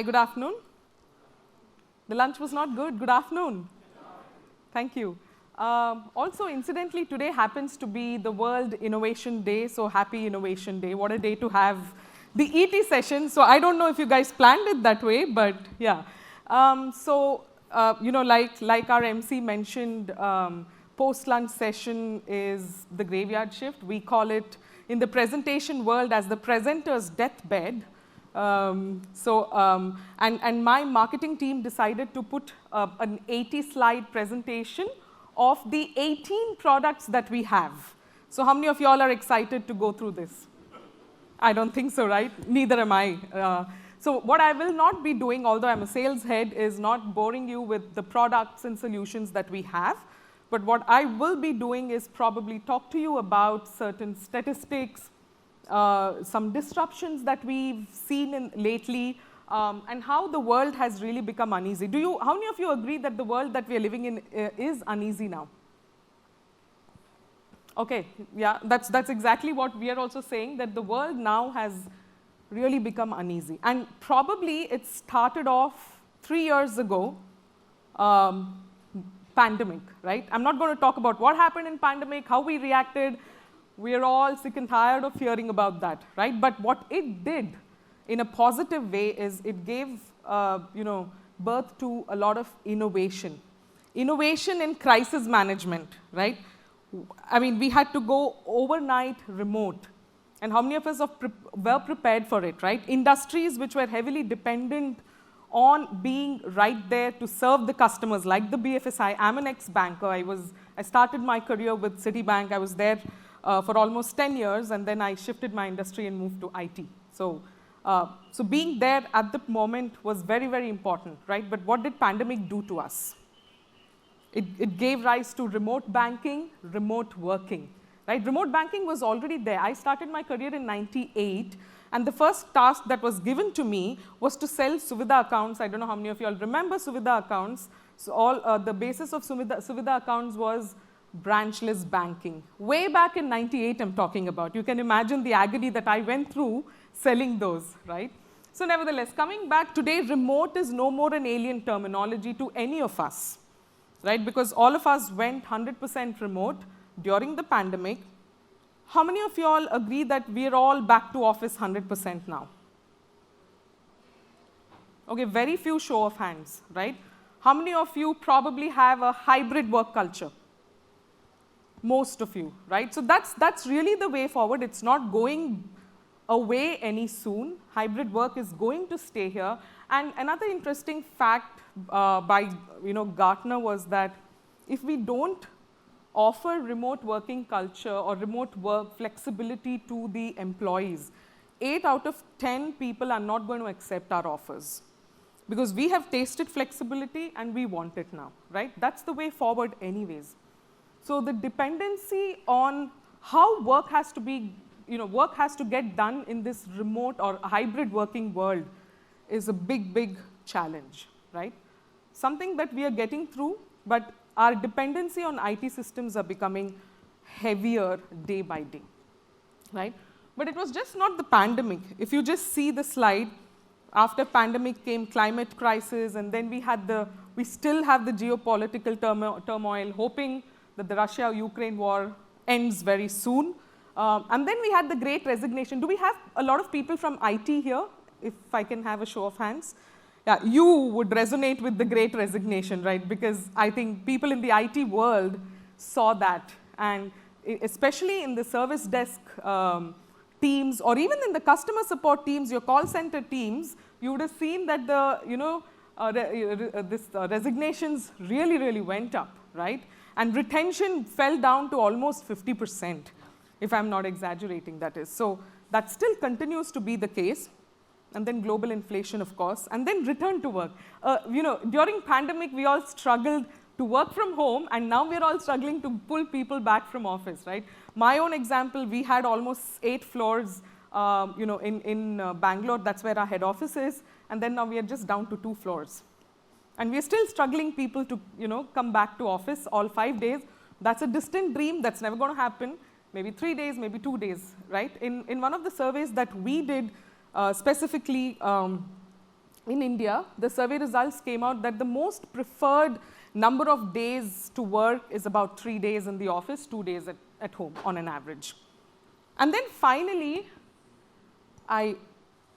Hi, good afternoon. The lunch was not good. Good afternoon. Thank you. Also, incidentally, today happens to be the World Innovation Day, so happy Innovation Day. What a day to have the ET session. So I don't know if you guys planned it that way, but yeah. Like our MC mentioned, post-lunch session is the graveyard shift. We call it in the presentation world as the presenter's deathbed. And my marketing team decided to put an 80-slide presentation of the 18 products that we have. So how many of you all are excited to go through this? I don't think so, right? Neither am I. So what I will not be doing, although I'm a sales head, is not boring you with the products and solutions that we have. But what I will be doing is probably talk to you about certain statistics, some disruptions that we've seen lately, and how the world has really become uneasy. How many of you agree that the world that we are living in is uneasy now? Okay, yeah, that's exactly what we are also saying, that the world now has really become uneasy. And probably it started off 3 years ago, pandemic, right? I'm not going to talk about what happened in pandemic, how we reacted. We're all sick and tired of hearing about that, right? But what it did in a positive way is it gave birth to a lot of innovation. Innovation in crisis management, right? I mean, we had to go overnight remote. And how many of us were prepared for it, right? Industries which were heavily dependent on being right there to serve the customers, like the BFSI. I'm an ex-banker. I started my career with Citibank. I was there for almost 10 years, and then I shifted my industry and moved to IT. So being there at the moment was very, very important, right? But what did pandemic do to us? It gave rise to remote banking, remote working, right? Remote banking was already there. I started my career in '98, and the first task that was given to me was to sell Suvidha accounts. I don't know how many of you all remember Suvidha accounts. So the basis of Suvidha accounts was branchless banking. Way back in '98, I'm talking about. You can imagine the agony that I went through selling those, right? So nevertheless, coming back today, remote is no more an alien terminology to any of us, right? Because all of us went 100% remote during the pandemic. How many of you all agree that we're all back to office 100% now? Okay, very few show of hands, right? How many of you probably have a hybrid work culture? Most of you, right? So that's really the way forward. It's not going away any soon. Hybrid work is going to stay here. And another interesting fact by Gartner was that if we don't offer remote working culture or remote work flexibility to the employees, 8 out of 10 people are not going to accept our offers. Because we have tasted flexibility and we want it now, right? That's the way forward anyways. So the dependency on how work has to be, work has to get done in this remote or hybrid working world is a big, big challenge, right? Something that we are getting through, but our dependency on IT systems are becoming heavier day by day, right? But it was just not the pandemic. If you just see the slide, after pandemic came climate crisis, and then we still have the geopolitical turmoil, hoping that the Russia-Ukraine war ends very soon. And then we had the Great Resignation. Do we have a lot of people from IT here, if I can have a show of hands? Yeah, you would resonate with the Great Resignation, right? Because I think people in the IT world saw that. And especially in the service desk teams, or even in the customer support teams, your call center teams, you would have seen that resignations really, really went up, right? And retention fell down to almost 50%, if I'm not exaggerating, that is. So that still continues to be the case. And then global inflation, of course, and then return to work. During pandemic, we all struggled to work from home, and now we're all struggling to pull people back from office, right? My own example, we had almost 8 floors, in Bangalore. That's where our head office is, and then now we are just down to 2 floors. And we're still struggling people to, come back to office all 5 days. That's a distant dream. That's never going to happen. Maybe 3 days, maybe 2 days, right? In one of the surveys that we did, specifically in India, the survey results came out that the most preferred number of days to work is about 3 days in the office, 2 days at home on an average. And then finally, I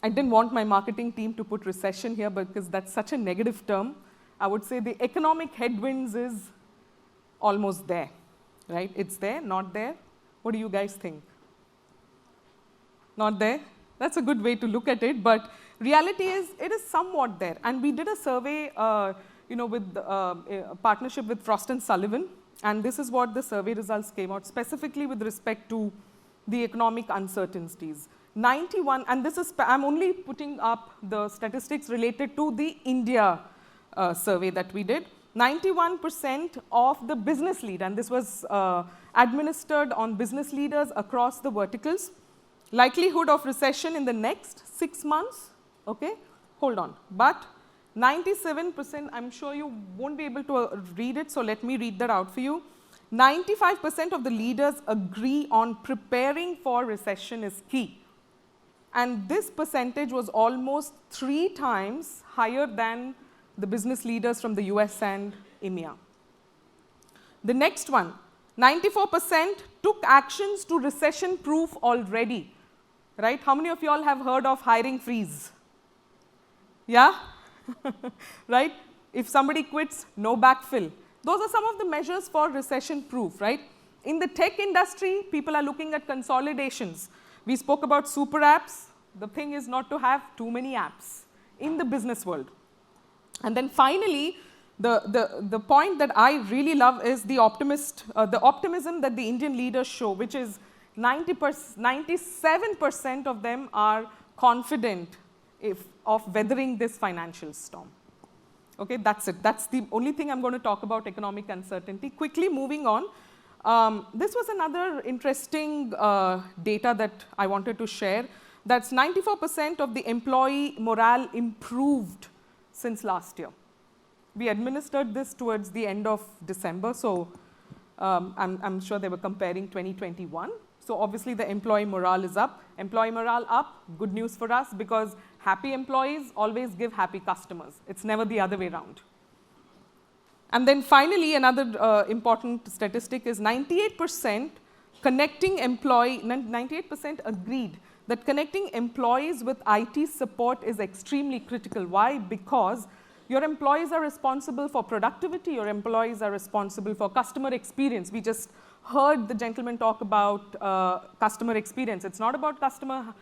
didn't want my marketing team to put recession here because that's such a negative term. I would say the economic headwinds is almost there, right? It's there, not there. What do you guys think? Not there? That's a good way to look at it, but reality is it is somewhat there. And we did a survey, with a partnership with Frost & Sullivan, and this is what the survey results came out, specifically with respect to the economic uncertainties. 91, and this is, I'm only putting up the statistics related to the India survey that we did. 91% of the business lead, and this was administered on business leaders across the verticals. Likelihood of recession in the next 6 months, okay, hold on. But 97%, I'm sure you won't be able to read it, so let me read that out for you. 95% of the leaders agree on preparing for recession is key. And this percentage was almost 3 times higher than the business leaders from the US and EMEA. The next one, 94% took actions to recession-proof already. Right? How many of you all have heard of hiring freeze? Yeah? Right? If somebody quits, no backfill. Those are some of the measures for recession-proof, right? In the tech industry, people are looking at consolidations. We spoke about super apps. The thing is not to have too many apps in the business world. And then finally, the point that I really love is the optimism that the Indian leaders show, which is 97% of them are confident of weathering this financial storm. Okay, that's it. That's the only thing I'm going to talk about economic uncertainty. Quickly moving on. This was another interesting data that I wanted to share. That's 94% of the employee morale improved since last year. We administered this towards the end of December, so I'm sure they were comparing 2021. So obviously the employee morale is up. Employee morale up, good news for us, because happy employees always give happy customers. It's never the other way around. And then finally, another important statistic is 98% agreed that connecting employees with IT support is extremely critical. Why? Because your employees are responsible for productivity, your employees are responsible for customer experience. We just heard the gentleman talk about customer experience. It's not about customer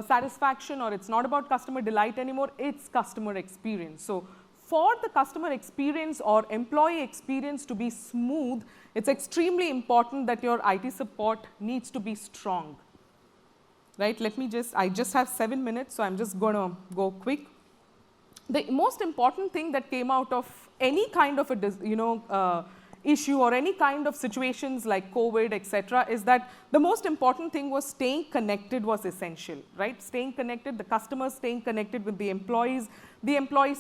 satisfaction, or it's not about customer delight anymore, it's customer experience. So for the customer experience or employee experience to be smooth, it's extremely important that your IT support needs to be strong. Right? I just have 7 minutes, so I'm just going to go quick. The most important thing that came out of any kind of a issue or any kind of situations like COVID, etc., is that the most important thing was staying connected was essential, right? Staying connected, the customers staying connected with the employees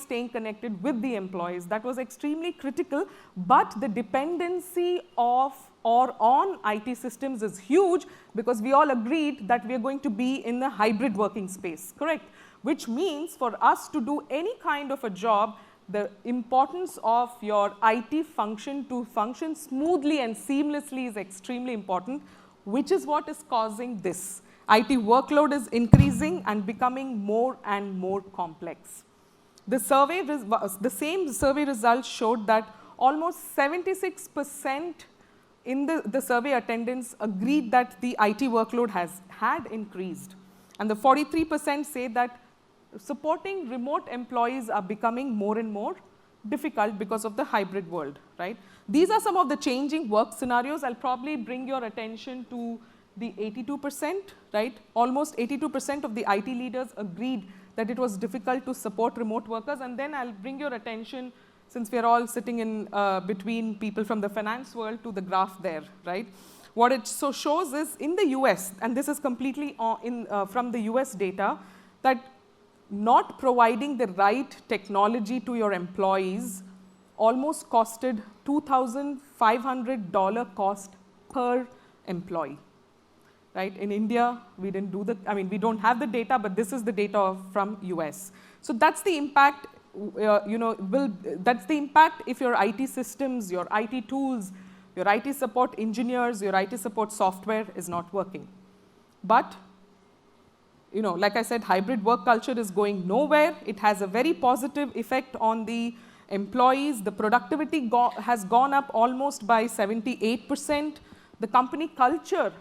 staying connected with the employees. That was extremely critical, but the dependency of or on IT systems is huge, because we all agreed that we are going to be in the hybrid working space, correct? Which means for us to do any kind of a job, the importance of your IT function to function smoothly and seamlessly is extremely important, which is what is causing this. IT workload is increasing and becoming more and more complex. The same survey results showed that almost 76% in the survey attendants agreed that the IT workload had increased. And the 43% say that supporting remote employees are becoming more and more difficult because of the hybrid world, right? These are some of the changing work scenarios. I'll probably bring your attention to the 82%, right? Almost 82% of the IT leaders agreed that it was difficult to support remote workers. And then I'll bring your attention, since we're all sitting in between people from the finance world, to the graph there, right? What it shows is in the US, and this is completely from the US data, that not providing the right technology to your employees almost costed $2,500 cost per employee. Right? In India, we didn't do we don't have the data, but this is the data from US. So that's the impact, that's the impact if your IT systems, your IT tools, your IT support engineers, your IT support software is not working. But, like I said, hybrid work culture is going nowhere. It has a very positive effect on the employees. The productivity has gone up almost by 78%. The company culture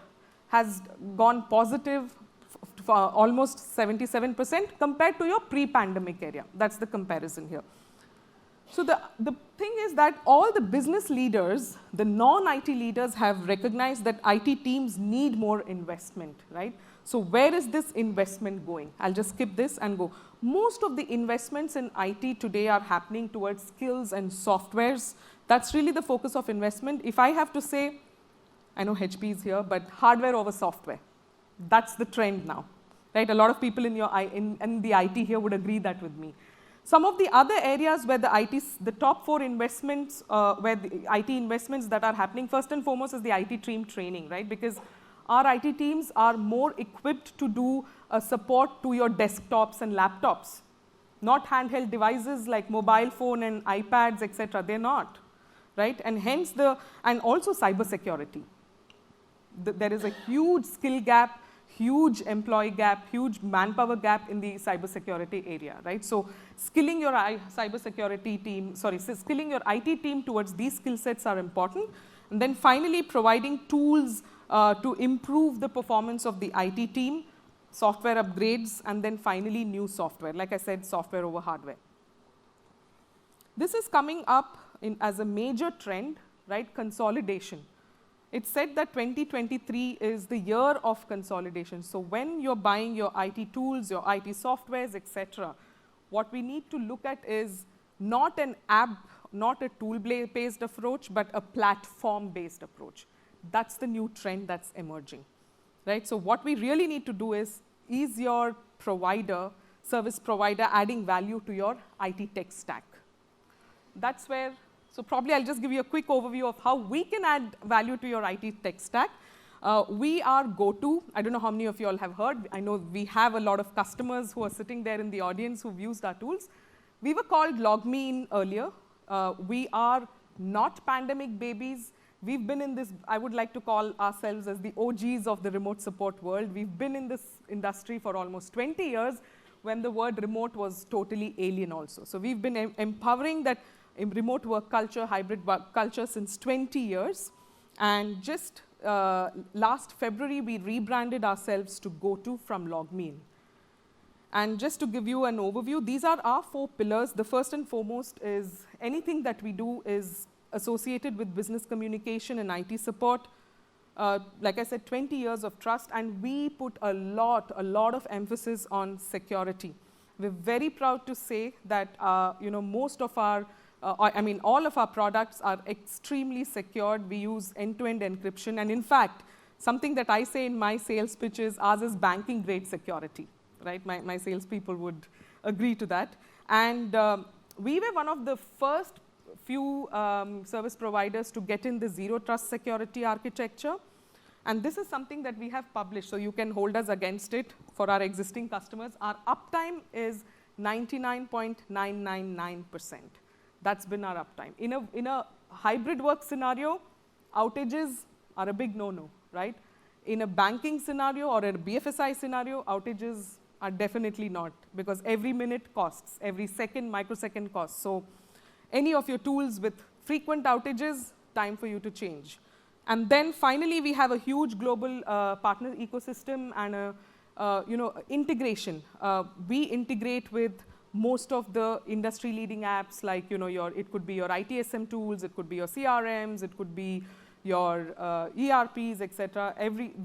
has gone positive for almost 77% compared to your pre-pandemic area. That's the comparison here. So the thing is that all the business leaders, the non-IT leaders have recognized that IT teams need more investment, right? So where is this investment going? I'll just skip this and go. Most of the investments in IT today are happening towards skills and softwares. That's really the focus of investment. If I have to say, I know HP is here, but hardware over software. That's the trend now, right? A lot of people in the IT here would agree that with me. Some of the other areas where the top 4 investments, where the IT investments that are happening, first and foremost is the IT team training, right? Because our IT teams are more equipped to do support to your desktops and laptops, not handheld devices like mobile phone and iPads, etc. They're not, right? And hence and also cybersecurity. There is a huge skill gap, huge employee gap, huge manpower gap in the cybersecurity area, right? So skilling your skilling your IT team towards these skill sets are important. And then finally, providing tools to improve the performance of the IT team, software upgrades, and then finally new software. Like I said, software over hardware. This is coming up as a major trend, right? Consolidation. It's said that 2023 is the year of consolidation. So when you're buying your IT tools, your IT softwares, etc., what we need to look at is not an app, not a tool-based approach, but a platform-based approach. That's the new trend that's emerging, right? So what we really need to do is your service provider adding value to your IT tech stack? That's where, so probably I'll just give you a quick overview of how we can add value to your IT tech stack. We are GoTo. I don't know how many of you all have heard. I know we have a lot of customers who are sitting there in the audience who've used our tools. We were called LogMeIn earlier. We are not pandemic babies. We've been in this, I would like to call ourselves as the OGs of the remote support world. We've been in this industry for almost 20 years when the word remote was totally alien also. So we've been empowering that remote work culture, hybrid work culture since 20 years. And just last February, we rebranded ourselves to GoTo from LogMeIn. And just to give you an overview, these are our 4 pillars. The first and foremost is anything that we do is associated with business communication and IT support. Like I said, 20 years of trust, and we put a lot of emphasis on security. We're very proud to say that most of our all of our products are extremely secured. We use end-to-end encryption. And in fact, something that I say in my sales pitches, ours is banking-grade security, right? My salespeople would agree to that. And we were one of the first few service providers to get in the zero trust security architecture. And this is something that we have published, so you can hold us against it for our existing customers. Our uptime is 99.999%. That's been our uptime. In a hybrid work scenario, outages are a big no-no, right? In a banking scenario or a BFSI scenario, outages are definitely not, because every minute costs, every second, microsecond costs. So any of your tools with frequent outages, time for you to change. And then finally, we have a huge global partner ecosystem and integration. We integrate with most of the industry-leading apps, like it could be your ITSM tools, it could be your CRMs, it could be your ERPs, etc.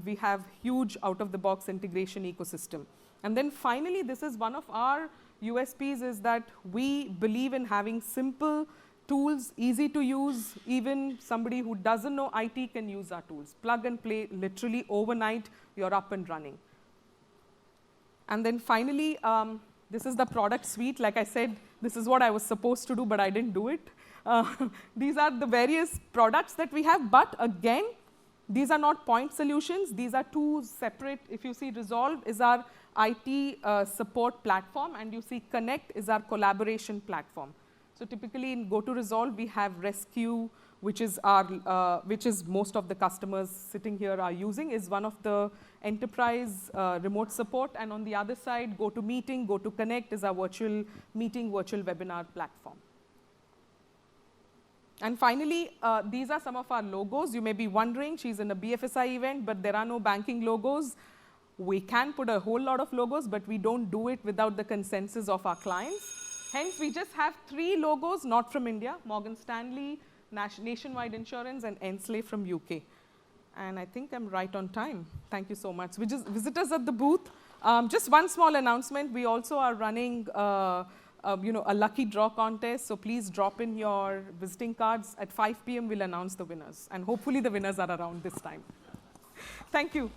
We have huge out-of-the-box integration ecosystem. And then finally, this is one of our USPs, is that we believe in having simple tools, easy to use. Even somebody who doesn't know IT can use our tools. Plug and play, literally overnight, you're up and running. And then finally, this is the product suite. Like I said, this is what I was supposed to do, but I didn't do it. These are the various products that we have, but again, these are not point solutions. These are 2 separate. If you see, Resolve is our IT support platform, and you see Connect is our collaboration platform. So typically in GoTo Resolve, we have Rescue, which is most of the customers sitting here are using, is one of the enterprise remote support. And on the other side, GoTo Meeting, GoTo Connect is our virtual meeting, virtual webinar platform. And finally, these are some of our logos. You may be wondering, she's in a BFSI event, but there are no banking logos. We can put a whole lot of logos, but we don't do it without the consensus of our clients. Hence, we just have 3 logos, not from India: Morgan Stanley, Nationwide Insurance, and Ensley from UK. And I think I'm right on time. Thank you so much. Visitors at the booth. Just one small announcement. We also are running a lucky draw contest. So please drop in your visiting cards. At 5 p.m. we'll announce the winners. And hopefully the winners are around this time. Thank you.